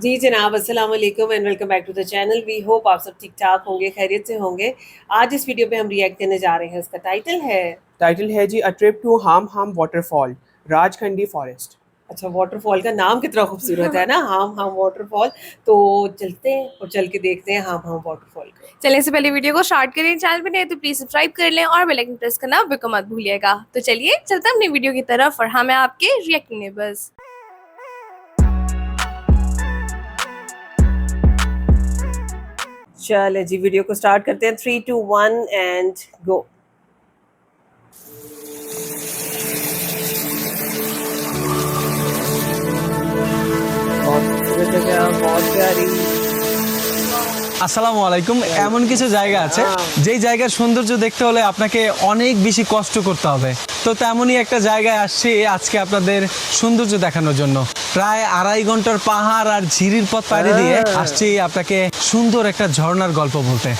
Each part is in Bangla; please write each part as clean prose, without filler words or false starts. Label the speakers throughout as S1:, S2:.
S1: जी जनाब, अस्सलाम वालेकुम and welcome back to the channel. We hope आप सब ठीक ठाक होंगे, खैरियत से होंगे। आज इस वीडियो पे हम रिएक्ट करने जा रहे हैं। इसका
S2: टाइटल है जी अ ट्रिप टू हाम हाम वाटरफॉल, राजखंडी फॉरेस्ट।
S1: अच्छा, वाटरफॉल का नाम कितना खूबसूरत है ना, हाम हाम वाटरफॉल। तो चलते हैं और चल के देखते हैं हाम हाम वाटरफॉल को।
S3: चलिए से पहले वीडियो को स्टार्ट करें। चैनल पे नए तो प्लीज सब्सक्राइब कर लें और बेल आइकन प्रेस करना बिल्कुल मत भूलिएगा। तो चलिए चलते हैं अपनी वीडियो की तरफ और हाँ मैं आपके रिएक्टिंग नेबर्स।
S1: चले जी, वीडियो को स्टार्ट करते हैं। 3 2 1 एंड गो। बहुत खूबसूरत जगह, बहुत प्यारी।
S4: আসসালামু আলাইকুম। এমন কিছু জায়গা আছে যেই জায়গার সৌন্দর্য দেখতে হলে আপনাকে অনেক বেশি কষ্ট করতে হবে। তো তেমনই একটা জায়গায় আসছি আজকে আপনাদের সৌন্দর্য দেখানোর জন্য। প্রায় 2.5 ঘন্টার পাহাড় আর ঝিরির পথ পাড়ি দিয়ে আসছি আপনাকে সুন্দর একটা ঝর্ণার গল্প বলতে।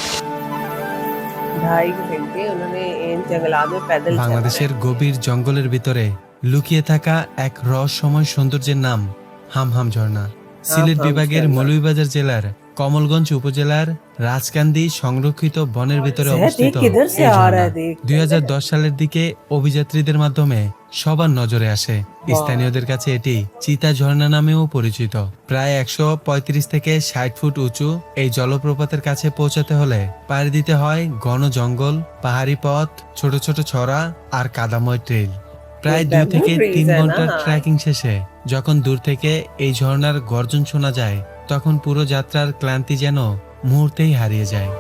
S1: 2.5 घंटे उन्होंने इन जंगलात में पैदल चला।
S4: বাংলাদেশের গভীর জঙ্গলের ভিতরে লুকিয়ে থাকা এক রহস্যময় সৌন্দর্যের নাম হামহাম ঝর্ণা। সিলেট বিভাগের মৌলভীবাজার জেলার কমলগঞ্জ উপজেলার রাজকান্দি সংরক্ষিত বনের ভিতরে অবস্থিত। 2010 সালের দিকে অভিযাত্রীদের মাধ্যমে সবার নজরে আসে। স্থানীয়দের কাছে এটি চিতা ঝর্ণা নামেও পরিচিত। প্রায় 135 থেকে 60 ফুট উঁচু এই জলপ্রপাতের কাছে পৌঁছাতে হলে পাড়ি দিতে হয় ঘন জঙ্গল, পাহাড়ি পথ, ছোট ছোট ছড়া আর কাদাময় ট্রেল। প্রায় 2 থেকে 3 ঘন্টার ট্রেকিং শেষে যখন দূর থেকে এই ঝর্ণার গর্জন শোনা যায় তখন পুরো যাত্রার ক্লান্তি যেন মুহূর্তেই হারিয়ে যায়।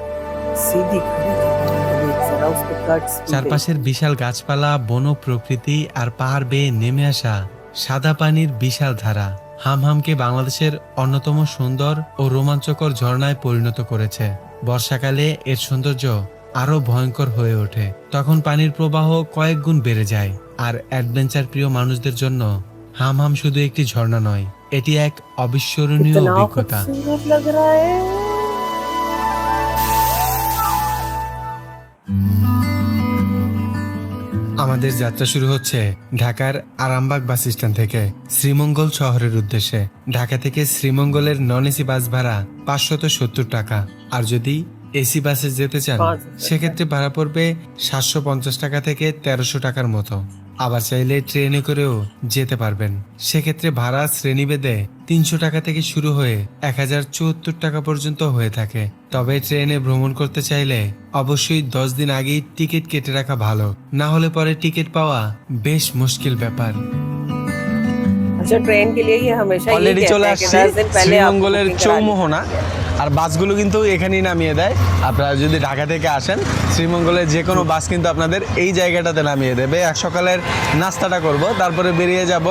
S4: চারপাশের বিশাল গাছপালা, বন প্রকৃতি আর পাহাড় বেয়ে নেমে আসা সাদা পানির বিশাল ধারা হামহামকে বাংলাদেশের অন্যতম সুন্দর ও রোমাঞ্চকর ঝর্ণায় পরিণত করেছে। বর্ষাকালে এর সৌন্দর্য আরো ভয়ঙ্কর হয়ে ওঠে। তখন পানির প্রবাহ কয়েক গুণ বেড়ে যায়। আর অ্যাডভেঞ্চার প্রিয় মানুষদের জন্য হামহাম শুধু একটি ঝর্ণা নয়, এটি এক অবিস্মরণীয় অভিজ্ঞতা। আমাদের যাত্রা শুরু হচ্ছে ঢাকার আরামবাগ বাস স্ট্যান্ড থেকে শ্রীমঙ্গল শহরের উদ্দেশ্যে। ঢাকা থেকে শ্রীমঙ্গলের নন এসি বাস ভাড়া 570 টাকা। আর যদি এসি বাসে যেতে চান সেক্ষেত্রে ভাড়া পড়বে 750 টাকা থেকে 1300 টাকার মতো। আবার চাইলে ট্রেনে করেও যেতে পারবেন। সেক্ষেত্রে ভাড়া শ্রেণীভেদে 300 টাকা থেকে শুরু হয়ে 1074 টাকা পর্যন্ত হয়ে থাকে। তবে ট্রেনে ভ্রমণ করতে চাইলে অবশ্যই 10 দিন আগেই টিকিট কেটে রাখা ভালো, না হলে পরে টিকিট পাওয়া বেশ মুশকিল ব্যাপার।
S1: अच्छा, ट्रेन के लिए ये हमेशा
S4: অলরেডি চলে আসছি শ্রীমঙ্গলের চৌমোহনা। আর বাসগুলো কিন্তু এখানেই নামিয়ে দেয়। আপনারা যদি ঢাকা থেকে আসেন শ্রীমঙ্গলের যে কোনো বাস কিন্তু আপনাদের এই জায়গাটাতে নামিয়ে দেবে। এক সকালের নাস্তাটা করব, তারপরে বেরিয়ে যাব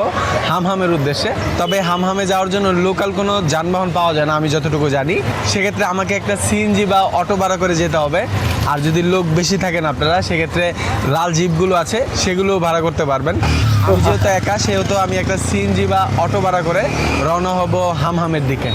S4: হামহামের উদ্দেশ্যে। তবে হামহামে যাওয়ার জন্য লোকাল কোনো যানবাহন পাওয়া যায় না আমি যতটুকু জানি। সেক্ষেত্রে আমাকে একটা সিএনজি বা অটো ভাড়া করে যেতে হবে। আর যদি লোক বেশি থাকেন আপনারা সেক্ষেত্রে লাল জিপগুলো আছে সেগুলো ভাড়া করতে পারবেন। আমি যেহেতু একা সেহেতু আমি একটা সিএনজি বা অটো ভাড়া করে রওনা হব হামহামের দিকে।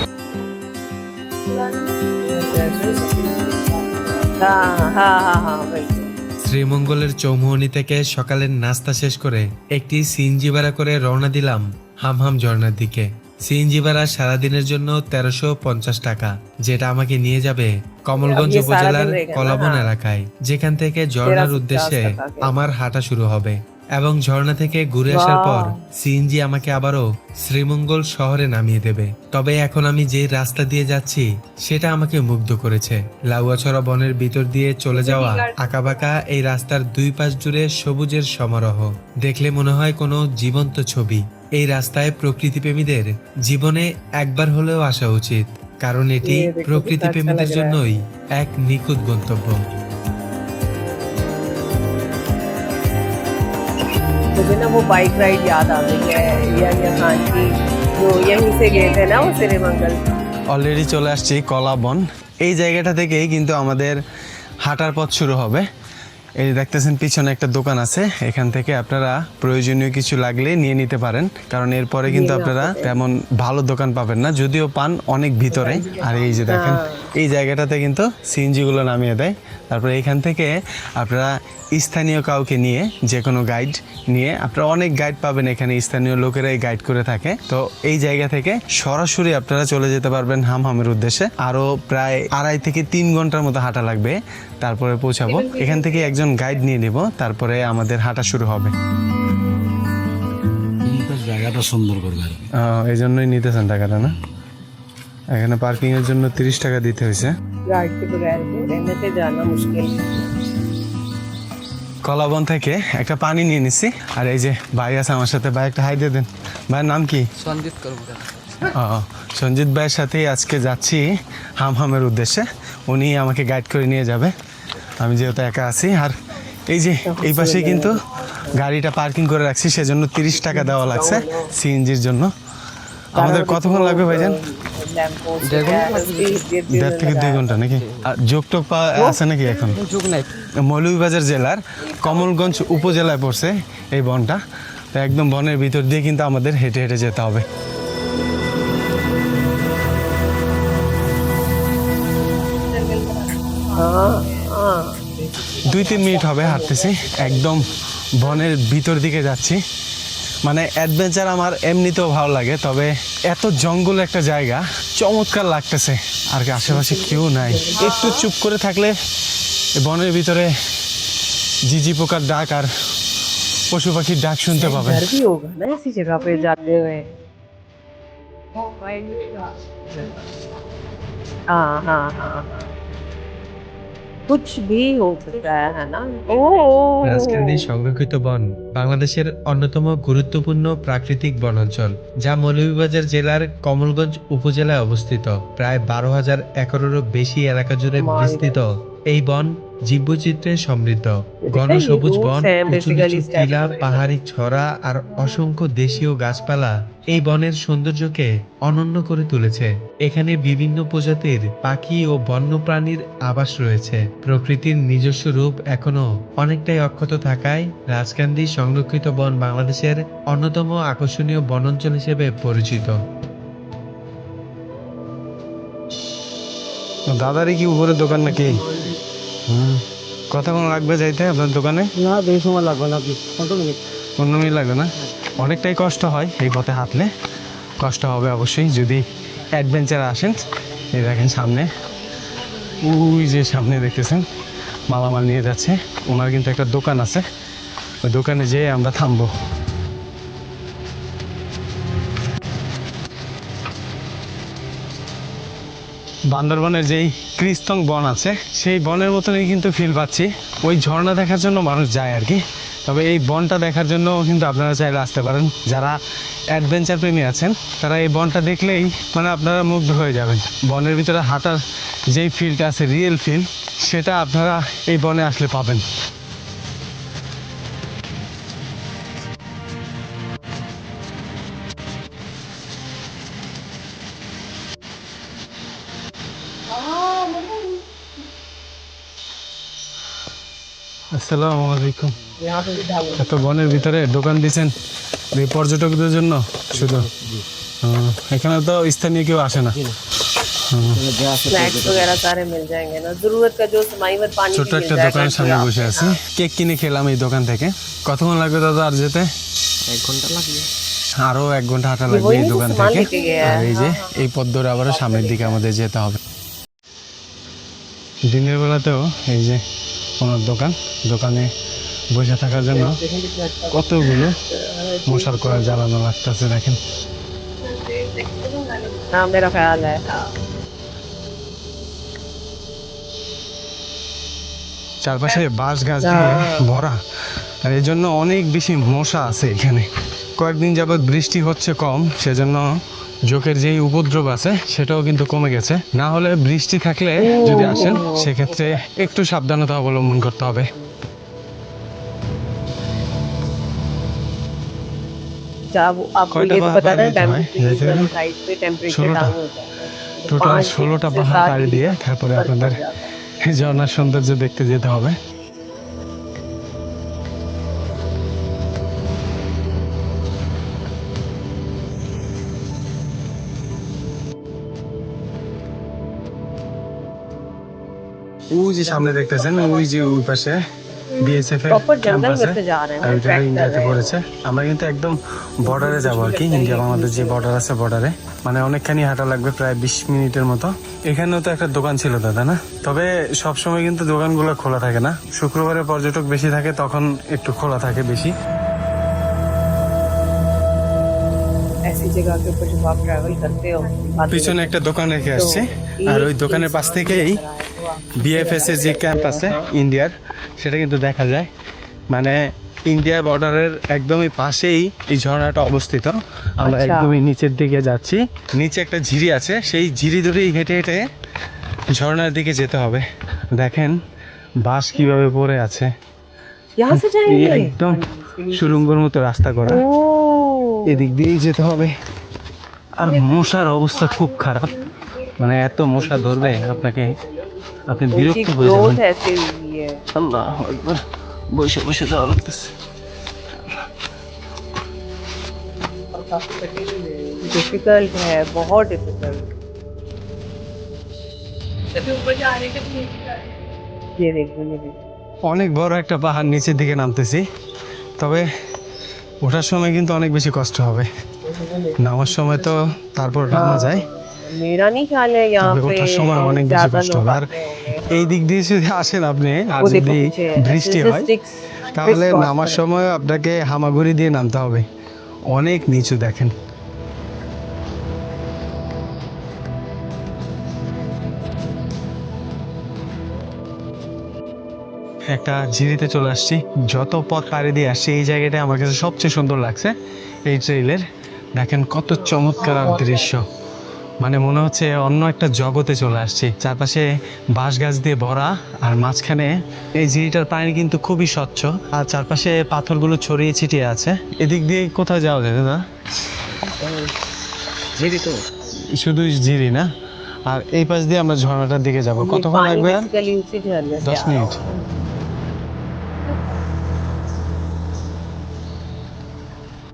S4: শ্রীমঙ্গলের চৌমুহনী থেকে সকালের নাস্তা শেষ করে একটি সিএনজি ভাড়া করে রওনা দিলাম হামহাম ঝর্ণার দিকে। সিএনজি ভাড়া সারাদিনের জন্য 1350 টাকা, যেটা আমাকে নিয়ে যাবে কমলগঞ্জ উপজেলার কলাবন এলাকায়, যেখান থেকে ঝর্ণার উদ্দেশ্যে আমার হাঁটা শুরু হবে। এবং ঝর্ণা থেকে ঘুরে আসার পর সিএনজি আমাকে আবারও শ্রীমঙ্গল শহরে নামিয়ে দেবে। তবে এখন আমি যে রাস্তা দিয়ে যাচ্ছি সেটা আমাকে মুগ্ধ করেছে। লাউয়াছড়া বনের ভিতর দিয়ে চলে যাওয়া আঁকাবাঁকা এই রাস্তার দুই পাশ জুড়ে সবুজের সমারোহ দেখলে মনে হয় কোনো জীবন্ত ছবি। এই রাস্তায় প্রকৃতিপ্রেমীদের জীবনে একবার হলেও আসা উচিত, কারণ এটি প্রকৃতিপ্রেমীদের জন্যই এক নিখুঁত গন্তব্য।
S1: मुझे ना वो बाइक राइड याद आ गई है या खान की, जो यहीं से गए थे ना वो श्रीमंगल।
S4: অলরেডি চলে আসছি কলাবন। এই জায়গাটা থেকেই কিন্তু আমাদের হাঁটার পথ শুরু হবে। এই দেখতেছেন পিছনে একটা দোকান আছে, এখান থেকে আপনারা প্রয়োজনীয় কিছু লাগলে নিয়ে নিতে পারেন, কারণ এরপরে কিন্তু আপনারা তেমন ভালো দোকান পাবেন না, যদিও পান অনেক ভিতরে। আর এই যে দেখেন এই জায়গাটাতে কিন্তু সিএনজিগুলো নামিয়ে দেয়। তারপরে এখান থেকে আপনারা স্থানীয় কাউকে নিয়ে, যে কোনো গাইড নিয়ে, আপনারা অনেক গাইড পাবেন এখানে, স্থানীয় লোকেরাই গাইড করে থাকে। তো এই জায়গা থেকে সরাসরি আপনারা চলে যেতে পারবেন হামহামের উদ্দেশ্যে। আরও প্রায় 2.5 থেকে 3 ঘন্টার মতো হাঁটা লাগবে, তারপরে পৌঁছাবো। এখান থেকে একজন গাইড নিয়ে নিব, তারপরে আমাদের হাঁটা শুরু হবে।
S5: জায়গাটা সুন্দর করবে,
S4: এই জন্যই নিতেছেন টাকাটা না? এখানে পার্কিং এর জন্য 30 টাকা দিতে হয়েছে।
S1: गाइड के बगैर रहने से जाना मुश्किल।
S4: কলাবন থেকে একটা পানি নিয়ে নিছি। আর এই যে ভাই আছে আমার সাথে, ভাই একটা হাই দিয়ে দেন। ভাইয়ের নাম কি?
S5: সঞ্জিত করবো।
S4: সঞ্জিত ভাইয়ের সাথেই আজকে যাচ্ছি হামহামের উদ্দেশ্যে। উনি আমাকে গাইড করে নিয়ে যাবে, আমি যেহেতু একা আছি। আর এই যে এই পাশে কিন্তু গাড়িটা পার্কিং করে রাখছি, সেজন্য 30 টাকা দেওয়া লাগছে সিএনজির জন্য। আমাদের কতক্ষণ লাগবে ভাইজান? 1.5 থেকে 2 ঘন্টা নাকি? আর যোগ টোক আছে নাকি এখন?
S5: যোগ নাই।
S4: মৌলভীবাজার জেলার কমলগঞ্জ উপজেলায় পড়ছে এই বনটা। তো একদম বনের ভিতর দিয়ে কিন্তু আমাদের হেঁটে হেঁটে যেতে হবে। 2-3 মিনিট হবে হাঁটতেছি, একদম বনের ভিতর দিকে যাচ্ছি। মানে অ্যাডভেঞ্চার আমার এমনিতেও ভালো লাগে, তবে এত জঙ্গল একটা জায়গা চমৎকার লাগতেছে। আর কি আশেপাশে কেউ নাই, একটু চুপ করে থাকলে বনের ভিতরে ঝিঝি পোকার ডাক আর পশু পাখির ডাক শুনতে পাবেন।
S1: डर भी होगा ना ऐसी जगह पे जाते हुए। हाँ हाँ हाँ हाँ, कुछ भी हो सकता है ना। ओ
S4: রাজকান্দি সংরক্ষিত বন বাংলাদেশের অন্যতম গুরুত্বপূর্ণ প্রাকৃতিক বনাঞ্চল, যা মৌলভীবাজার জেলার কমলগঞ্জ উপজেলায় অবস্থিত। প্রায় 12,000 একরেরও বেশি এলাকা জুড়ে বিস্তৃত এই বন জীববৈচিত্র্যে সমৃদ্ধ। ঘন সবুজ বন, উঁচু নিচু টিলা, পাহাড়ি ছড়া আর অসংখ্য দেশীয় গাছপালা এই বনের সৌন্দর্যকে অনন্য করে তুলেছে। এখানে বিভিন্ন প্রজাতির পাখি ও বন্যপ্রাণীর আবাস রয়েছে। প্রকৃতির নিজস্ব রূপ এখনো অনেকটাই অক্ষত থাকায় রাজকান্দি সংরক্ষিত বন বাংলাদেশের অন্যতম আকর্ষণীয় বনাঞ্চল হিসেবে পরিচিত। দাদারই কি উপরে দোকান নাকি? কতক্ষণ লাগবে যাইতে আপনার দোকানে?
S5: না, বেশি সময় লাগবে না, 15 মিনিট।
S4: 15 মিনিট লাগবে না? অনেকটাই কষ্ট হয় এই পথে হাঁটলে, কষ্ট হবে অবশ্যই যদি অ্যাডভেঞ্চারে আসেন। এই দেখেন সামনে, ওই যে সামনে দেখতেছেন মালামাল নিয়ে যাচ্ছে, ওনার কিন্তু একটা দোকান আছে, ওই দোকানে যেয়ে আমরা থামবো। বান্দরবনের যেই কৃস্তং বন আছে সেই বনের মতনই কিন্তু ফিল পাচ্ছি। ওই ঝর্ণা দেখার জন্য মানুষ যায় আর কি, তবে এই বনটা দেখার জন্য কিন্তু আপনারা চাইলে আসতে পারেন। যারা অ্যাডভেঞ্চার প্রেমী আছেন তারা এই বনটা দেখলেই মানে আপনারা মুগ্ধ হয়ে যাবেন। বনের ভিতরে হাঁটার যেই ফিলটা আছে, রিয়েল ফিল, সেটা আপনারা এই বনে আসলে পাবেন। আসসালামু আলাইকুম। এত বনের ভিতরে দোকান দিয়েছেন এই পর্যটকদের জন্য শুধু? এখানে তো স্থানীয় কেউ আসে না।
S1: स्नैक्स वगैरह सारे मिल जाएंगे ना, जरूरत का जो सामान पानी
S4: ছোট্ট একটা দোকানের সামনে বসে আছি, কেক কিনে খেলাম এই দোকান থেকে। কতক্ষণ লাগবে দাদা আর যেতে?
S5: 1 ঘন্টা লাগবে।
S4: আরো 1 ঘন্টা হাঁটা লাগবে এই দোকান থেকে। আর এই যে এই পথ ধরে আবারও সামনের দিকে আমাদের যেতে হবে। দিনের বেলাতেও এই যে ওনার দোকান, দোকানে বসে থাকার জন্য কতগুলো মশাল করে জ্বালানো লাগতেছে দেখেন।
S1: हाँ मेरा ख्याल है।
S4: চারপাশে বাঁশ গাছ দিয়ে ভরা, আর এই জন্য অনেক বেশি মশা আছে এখানে। কয়েকদিন যাবৎ বৃষ্টি হচ্ছে কম, সেজন্য জোকের যেই উপদ্রব আছে সেটাও কিন্তু কমে গেছে। না হলে বৃষ্টি থাকলে যদি আসেন সেক্ষেত্রে একটু সাবধানতা অবলম্বন করতে হবে।
S1: जब आपको ये तो पता है साइड पे टेम्परेचर डाउन होता है,
S4: টোটাল 16টা পাহাড় পাড়ি দিয়ে তারপরে আপনাদের ঝর্ণার সৌন্দর্য দেখতে যেতে হবে।
S6: ওই যে সামনে দেখতেছেন, ওই যে ওই পাশে বিএসএফ এর
S1: Proper
S6: ক্যাম্প
S1: जंगल
S6: আছে,
S1: में से जा रहे
S6: আর
S1: हैं
S6: ওইটা ইন্ডিয়াতে পড়েছে। আমরা কিন্তু একদম বর্ডারে যাবো আর কি, ইন্ডিয়া বাংলাদেশ যে বর্ডার আছে বর্ডারে, মানে অনেকখানি হাঁটা লাগবে, প্রায় 20 মিনিটের মতো। এখানেও তো একটা দোকান ছিল দাদা না? তবে সব সময় কিন্তু দোকানগুলো খোলা থাকে না, শুক্রবারে পর্যটক বেশি থাকে তখন একটু খোলা থাকে বেশি।
S1: ऐसी जगह के ऊपर जब आप ट्रैवल करते हो
S6: পিছনে একটা দোকান রেখে আসছে, আর ওই দোকানের পাশ থেকেই বিএফএস এর যে ক্যাম্প আছে ইন্ডিয়ার, সেটা কিন্তু দেখা যায়। মানে ইন্ডিয়া বর্ডারের একদমই পাশেই এই ঝর্ণাটা অবস্থিত। আমরা
S1: আচ্ছা।
S6: একদমই নিচের দিকে যাচ্ছি, নিচে একটা ঝিরি আছে, সেই ঝিরি ধরেই হেঁটে হেঁটে ঝর্ণার দিকে যেতে হবে। দেখেন বাঁশ কিভাবে পড়ে আছে,
S1: यहाँ से
S6: এই
S1: जाएंगे
S6: একদম সুড়ঙ্গর মতো রাস্তা করা, এদিক দিয়েই যেতে হবে। আর মশার অবস্থা খুব খারাপ, মানে এত মশা ধরবে আপনাকে, আপনি বিরক্ত হয়ে যাবেন।
S1: ऐसे हुई है
S6: আল্লাহু আকবার, বসে বসে যাওয়া লাগতেছে।
S1: डिफिकल्ट है, बहुत डिफिकल्ट। ये देखो ये देखो
S6: অনেক বড় একটা পাহাড় নিচের দিকে নামতেছি, তবে ওঠার সময় কিন্তু অনেক বেশি কষ্ট হবে। নামার সময় তো তারপর নামা যায়,
S1: मेरा नहीं ख्याल है यहाँ
S6: তবে
S1: पे
S6: ওঠার সময় অনেক বেশি
S1: ज्यादा
S6: কষ্ট
S1: लोग
S6: হবে। আর
S1: आते होंगे।
S6: এই দিক দিয়ে যদি আসেন আপনি, আর
S1: वो देखो
S6: যদি
S1: पीछे
S6: বৃষ্টি
S1: ऐसे
S6: হয়
S1: sticks
S6: তাহলে
S1: crisscross
S6: নামার
S1: করে।
S6: সময় আপনাকে হামাগুড়ি দিয়ে নামতে হবে, অনেক নিচু দেখেন। একটা ঝিরিতে চলে আসছি, যত পথ পাড়ি দিয়ে আসছি এই জায়গাটা আমার কাছে সবচেয়ে সুন্দর লাগছে এই ট্রেইলের। দেখেন কত চমৎকার দৃশ্য, মানে মনে হচ্ছে অন্য একটা জগতে চলে আসছি। চারপাশে বাঁশ গাছ দিয়ে ভরা, আর মাঝখানে এই ঝিরিটার পানি কিন্তু খুবই স্বচ্ছ, আর চারপাশে পাথরগুলো ছড়িয়ে ছিটিয়ে আছে। এদিক দিয়ে কোথাও যাওয়া যায় না,
S5: ঝিরি তো
S6: শুধু ঝিরি না, আর এই পাশ দিয়ে আমরা ঝর্ণাটার দিকে যাব।
S1: ये
S6: কতক্ষণ
S1: पानी
S6: লাগবে? আর
S1: basically उसी झरने से
S6: 10
S1: आ रहा
S6: মিনিট।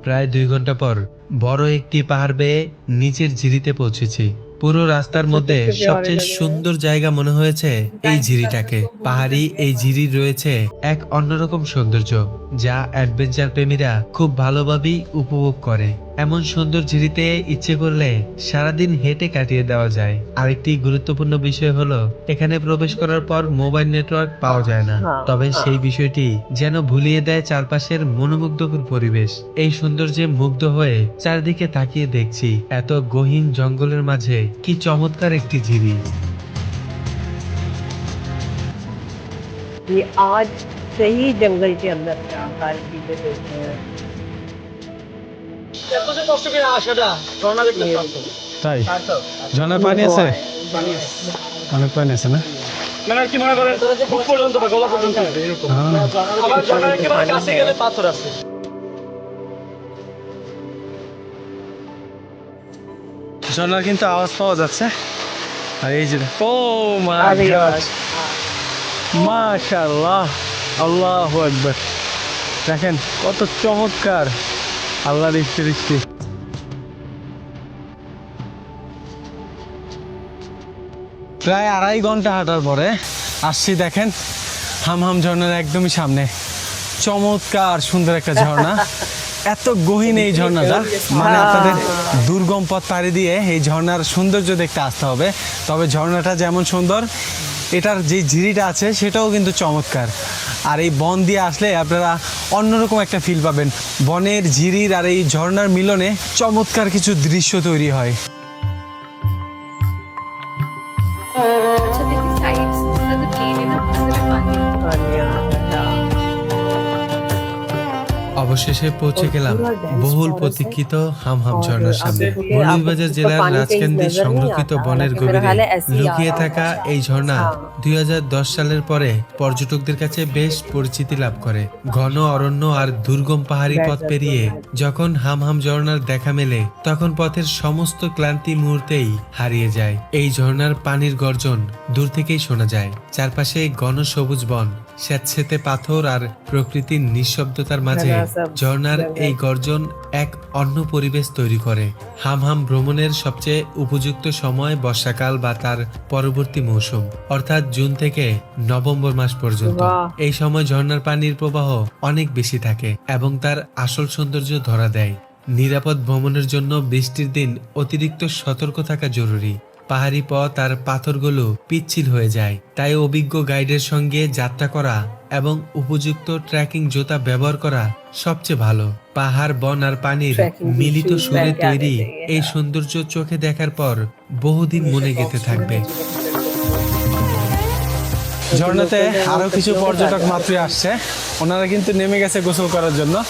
S4: প্রায় 2 ঘন্টা পর বড় একটি পাহাড় বেয়ে নিচের ঝিরিতে পৌঁছেছি। পুরো রাস্তার মধ্যে সবচেয়ে সুন্দর জায়গা মনে হয়েছে এই ঝিরিটাকে। পাহাড়ি এই ঝিরির রয়েছে এক অন্যরকম সৌন্দর্য, যা অ্যাডভেঞ্চার প্রেমীরা খুব ভালোভাবেই উপভোগ করে। এমন সুন্দর ঝিরিতে ইচ্ছে করলে সারাদিন হেঁটে কাটিয়ে দেওয়া যায়। আরেকটি গুরুত্বপূর্ণ বিষয় হলো এখানে প্রবেশ করার পর মোবাইল নেটওয়ার্ক পাওয়া যায় না, তবে সেই বিষয়টি যেন ভুলিয়ে দেয় চারপাশের মনোমুগ্ধকর পরিবেশ। এই সৌন্দর্যে মুগ্ধ হয়ে চারদিকে তাকিয়ে দেখছি এত গহীন জঙ্গলের মাঝে কি চমৎকার একটি ঝিরি।
S1: ये आज सही जंगल के अंदर था, सारी चीजें देखते हैं।
S6: তাই ঝর্ণার পানি আছে, অনেক পানি আছে না? ঝর্ণার কিন্তু আওয়াজ পাওয়া যাচ্ছে। আর এই যে ও মাই গড, মাশাআল্লাহ, আল্লাহু আকবার, দেখেন কত চমৎকার আল্লাহর সৃষ্টি। প্রায় 2.5 ঘন্টা হাঁটার পরে আসছি, দেখেন হামহাম ঝর্ণার একদমই সামনে। চমৎকার সুন্দর একটা ঝর্ণা, এত গহীন এই ঝর্ণাটা, মানে আপনাদের দুর্গম পথ পাড়ি দিয়ে এই ঝর্ণার সৌন্দর্য দেখতে আসতে হবে। তবে ঝর্ণাটা যেমন সুন্দর, এটার যে ঝিরিটা আছে সেটাও কিন্তু চমৎকার। আর এই বন দিয়ে আসলে আপনারা অন্যরকম একটা ফিল পাবেন। বনের ঝিরির আর এই ঝর্ণার মিলনে চমৎকার কিছু দৃশ্য তৈরি হয়।
S3: अच्छा देखिए साइड से तो प्लेन है ना, अंदर में पानी है।
S4: অবশেষে পৌঁছে গেলাম
S1: পুরো dense
S4: বহুল
S1: forest
S4: প্রতীক্ষিত হামহাম
S1: और
S4: ঝর্ণার সামনে।
S1: आपको ये
S4: মৌলভীবাজার
S1: आपको
S4: জেলার
S1: पानी कहीं
S4: রাজকান্দি
S1: नजर नहीं
S4: সংরক্ষিত
S1: आता,
S4: বনের
S1: हालांकि
S4: গভীরে
S1: फिलहाल ऐसे ही
S4: লুকিয়ে
S1: आ रहा
S4: থাকা
S1: है।
S4: এই ঝর্ণা
S1: हाँ।
S4: 2010 সালের পরে পর্যটকদের কাছে বেশ পরিচিতি লাভ করে। ঘন অরণ্য আর দুর্গম পাহাড়ি পথ পেরিয়ে যখন হামহাম ঝর্ণার দেখা মেলে, তখন পথের সমস্ত ক্লান্তি মুহূর্তেই হারিয়ে যায়। এই ঝর্ণার পানির গর্জন দূর থেকেই শোনা যায়। চারপাশে ঘন সবুজ বন, স্যাঁতসেঁতে পাথর আর প্রকৃতির নিঃশব্দতার মাঝে
S1: ঘনা সব
S4: ঝর্ণার
S1: জঙ্গল।
S4: এই গর্জন এক অন্য পরিবেশ তৈরি করে। হামহাম ভ্রমণের সবচেয়ে উপযুক্ত সময় বর্ষাকাল বা তার পরবর্তী মৌসুম, অর্থাৎ জুন থেকে নভেম্বর মাস পর্যন্ত।
S1: বাহ।
S4: এই সময় ঝর্ণার পানির প্রবাহ অনেক বেশি থাকে এবং তার আসল সৌন্দর্য ধরা দেয়। নিরাপদ ভ্রমণের জন্য বৃষ্টির দিন অতিরিক্ত সতর্ক থাকা জরুরি। পাহাড়ি পথ আর পাথরগুলো পিচ্ছিল হয়ে যায়, তাই অভিজ্ঞ গাইডের সঙ্গে যাত্রা করা এবং উপযুক্ত ট্রেকিং জুতা ব্যবহার করা সবচেয়ে ভালো। পাহাড়, বন আর পানির
S1: Trekking
S4: মিলিত
S1: shoes
S4: সুরে
S1: पहन के आने
S4: তৈরি
S1: चाहिए,
S4: এই
S1: हाँ।
S4: সৌন্দর্য চোখে দেখার পর বহুদিন মনে গেঁথে থাকবে।
S6: ঝর্ণাতে আরো কিছু পর্যটক মাত্রই আসছে, ওনারা কিন্তু নেমে গেছে গোসল করার জন্য।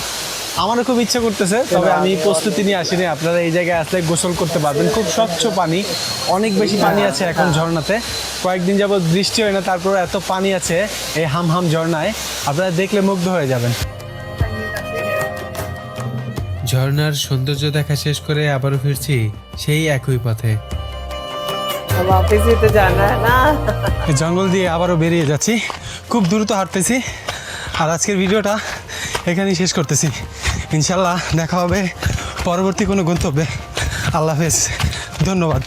S6: আমারও খুব ইচ্ছা করতেছে, তবে আমি প্রস্তুতি নিয়ে আসিনি। আপনারা এই জায়গায় আসলে গোসল করতে পারবেন, খুব স্বচ্ছ পানি, অনেক বেশি পানি আছে এখন ঝর্ণাতে। কয়েকদিন যাবত বৃষ্টি হয় না, তারপর এত পানি আছে এই হামহাম ঝর্ণায়, আপনারা দেখলে মুগ্ধ হয়ে যাবেন।
S4: ঝর্ণার সৌন্দর্য দেখা শেষ করে আবারও ফিরছি সেই একই পথে।
S1: अब वापस ही तो जाना है ना।
S6: এই জঙ্গল দিয়ে আবারও বেরিয়ে যাচ্ছি, খুব দ্রুত হাঁটতেছি। আর আজকের ভিডিওটা এখানেই শেষ করতেছি। ইনশাল্লাহ দেখা হবে পরবর্তী কোনো গন্তব্যে। আল্লাহ হাফেজ, ধন্যবাদ।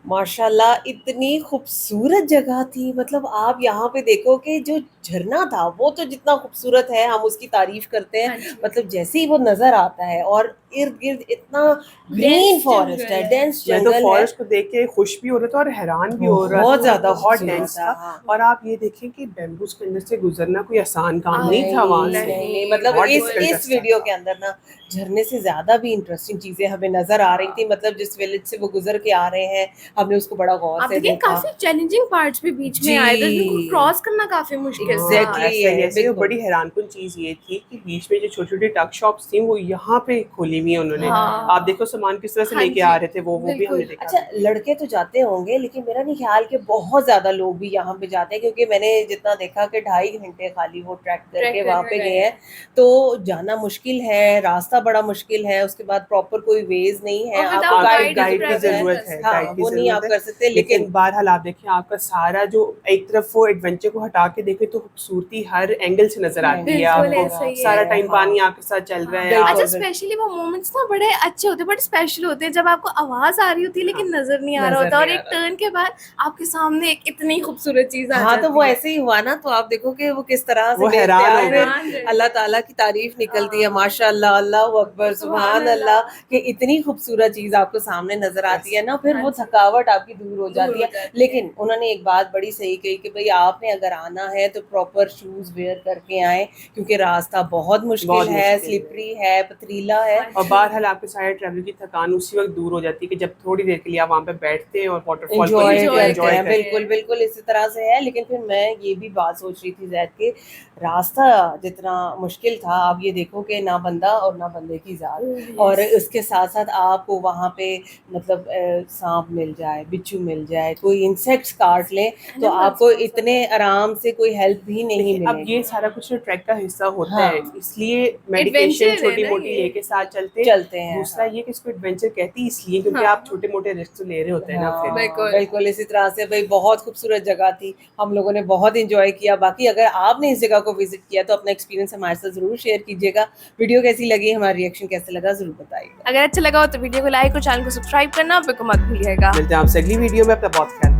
S1: माशाल्लाह इतनी खूबसूरत जगह थी। मतलब आप यहाँ पे देखो कि जो झरना था वो तो जितना खूबसूरत है हम उसकी तारीफ करते हैं।
S3: हाँ जी।
S1: मतलब जैसे ही वो नजर आता है और इर्द गिर्द इतना ग्रीन फॉरेस्ट है, डेंस
S2: मैं तो
S1: जंगल है।
S2: फॉरेस्ट को देख के खुश भी हो रहा था और हैरान भी हो रहा था।
S1: बहुत ज्यादा
S2: बहुत
S1: खूबसूरत
S2: डेंस
S1: था,
S2: था।
S1: हाँ।
S2: और आप ये देखें कि बैम्बूज के अंदर से गुजरना कोई आसान काम नहीं था वहाँ से।
S1: नहीं, मतलब
S2: बहुत
S1: इस
S2: difficult रास्ता
S1: वीडियो
S2: था।
S1: के अंदर ना झरने से ज्यादा भी इंटरेस्टिंग चीजें हमें नजर आ रही थी। मतलब जिस विलेज से वो गुजर के आ रहे हैं हमने उसको बड़ा गौर
S3: आप
S1: से
S3: देखिए
S1: देखा।
S3: काफी चैलेंजिंग पार्ट्स भी बीच में आए थे,
S1: जी।
S3: जिनको क्रॉस करना काफी मुश्किल था।
S1: Exactly.
S2: ऐसे ही- ऐसे ही
S1: बिल्कुल।
S2: बड़ी हैरानकुन चीज ये थी कि बीच में जो छोटी छोटी टक शॉप्स थी वो यहाँ पे खोली हुई है उन्होंने।
S3: हाँ।
S2: आप देखो सामान किस तरह से
S3: हाँ
S2: लेके
S3: जी,
S2: आ रहे थे, वो भी
S3: बिल्कुल।
S2: हमने देखा।
S1: अच्छा लड़के तो जाते होंगे लेकिन मेरा नहीं ख्याल कि बहुत ज्यादा लोग भी यहाँ पे जाते हैं, क्योंकि मैंने जितना देखा कि 2.5 घंटे खाली वो ट्रैक करके वहाँ पे गए हैं। तो जाना मुश्किल है, रास्ता बड़ा मुश्किल है, उसके बाद प्रॉपर कोई वेज नहीं है।
S3: और
S1: आपको
S3: without
S1: गाइड
S3: guide
S2: गाइड की
S3: travel
S2: जरूरत है,
S1: हाँ,
S2: गाइड की
S1: वो नहीं आप
S2: जरूरत
S1: कर
S2: है।
S1: सकते। लेकिन
S2: लेकिन बहरहाल आप देखिए आपका सारा जो एक तरफ वो एडवेंचर को हटा के देखे तो खूबसूरती हर एंगल से नजर आती है
S3: बिल्कुल
S2: आपको।
S3: ऐसा ही है।
S2: सारा टाइम
S1: हाँ।
S2: पानी आपके साथ चल रहा है।
S1: बिल्कुल।
S3: अच्छा
S2: आप-
S3: स्पेशली वो मोमेंट्स ना बड़े अच्छे होते हैं, बड़े स्पेशल होते हैं, जब आपको आवाज आ रही होती है लेकिन नजर नहीं आ रहा
S1: नजर
S3: होता, और
S1: नहीं
S3: एक
S1: आ रहा।
S3: टर्न के बाद आपके सामने एक इतनी खूबसूरत चीज आ
S1: हाँ, तो
S3: जाती
S1: वो
S3: है।
S1: ऐसे ही हुआ ना। तो आप देखो कि वो किस तरह से
S2: वो हैरान
S1: बेख्तियार
S2: हो
S1: फिर
S3: गए।
S1: अल्लाह ताला की तारीफ निकलती है।
S3: हाँ।
S1: माशाअल्लाह, अल्लाह अकबर,
S3: सुभान
S1: सुभान अल्लाह कि इतनी खूबसूरत चीज आपको सामने नजर आती है ना, फिर वो
S3: हाँ जी।
S1: थकावट आपकी दूर हो
S3: दूर
S1: जाती
S3: हो
S1: है।
S3: जाती है।
S1: लेकिन उन्होंने एक बात बड़ी सही कही कि भाई आपने अगर आना है तो प्रॉपर शूज वेयर करके आए, क्योंकि रास्ता बहुत मुश्किल
S2: बहुत
S1: है,
S2: मुश्किल है।
S1: स्लिपरी है, पथरीला है।
S2: और बहरहाल आपके सारे ट्रैवल की थकान उसी वक्त दूर हो जाती है कि जब थोड़ी देर के लिए आप वहाँ पे बैठते हैं और वाटरफॉल को
S1: एंजॉय
S3: enjoy
S1: करते
S3: करते
S1: हैं।
S3: हैं।
S1: बिल्कुल बिल्कुल इसी तरह से है। लेकिन फिर मैं ये भी बात सोच रही थी जैद के रास्ता जितना मुश्किल था, आप ये देखो कि ना बंदा और ना बंदे की जात, और उसके साथ साथ आपको वहाँ पे मतलब सांप मिल जाए, बिच्छू मिल जाए, कोई इंसेक्ट्स काट ले तो आपको इतने आराम से कोई हेल्प भी नहीं
S2: अब
S1: मिलेगी।
S2: ये सारा कुछ ट्रैक का हिस्सा होता
S1: हाँ।
S2: है, इसलिए मेडिकेशन
S3: Adventure है
S2: छोटी
S3: ना
S2: मोटी
S3: ये।
S2: लेके साथ चलते
S1: चलते हैं,
S2: दूसरा
S1: हाँ।
S2: ये कि इसको एडवेंचर कहती है इसलिए क्योंकि
S3: हाँ।
S2: आप छोटे मोटे रिस्क तो ले रहे होते हैं ना
S1: हाँ,
S2: फिर।
S3: बिल्कुल।
S1: बिल्कुल इसी तरह से भाई बहुत खूबसूरत जगह थी, हम लोगों ने बहुत एंजॉय किया। बाकी अगर आपने इस जगह को विजिट किया तो अपना एक्सपीरियंस हमारे साथ जरूर शेयर कीजिएगा। वीडियो कैसी लगी, हमारा रिएक्शन कैसे लगा, जरूर बताइएगा।
S3: अगर अच्छा लगा हो तो वीडियो को लाइक और चैनल को सब्सक्राइब करना बिल्कुल मत भूलिएगा।
S2: मिलते हैं आपसे अगली वीडियो में, अपना बहुत ख्याल